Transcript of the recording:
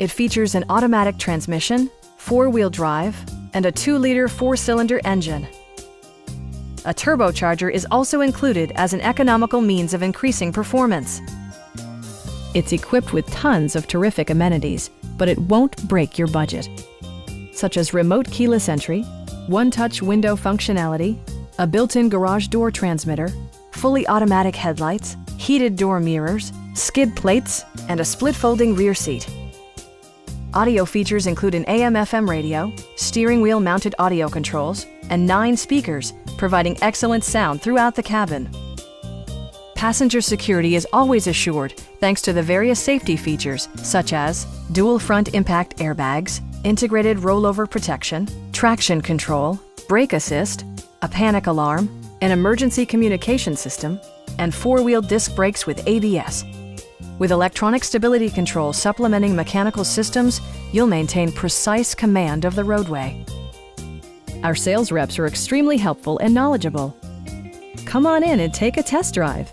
It features an automatic transmission, four-wheel drive, and a 2-liter 4-cylinder engine. A turbocharger is also included as an economical means of increasing performance. It's equipped with tons of terrific amenities, but it won't break your budget, such as remote keyless entry, one-touch window functionality, a built-in garage door transmitter, fully automatic headlights, heated door mirrors, skid plates, and a split-folding rear seat. Audio features include an AM/FM radio, steering wheel mounted audio controls, and 9 speakers, providing excellent sound throughout the cabin. Passenger security is always assured thanks to the various safety features such as dual front impact airbags, integrated rollover protection, traction control, brake assist, a panic alarm, an emergency communication system, and 4-wheel disc brakes with ABS. With electronic stability control supplementing mechanical systems, you'll maintain precise command of the roadway. Our sales reps are extremely helpful and knowledgeable. Come on in and take a test drive.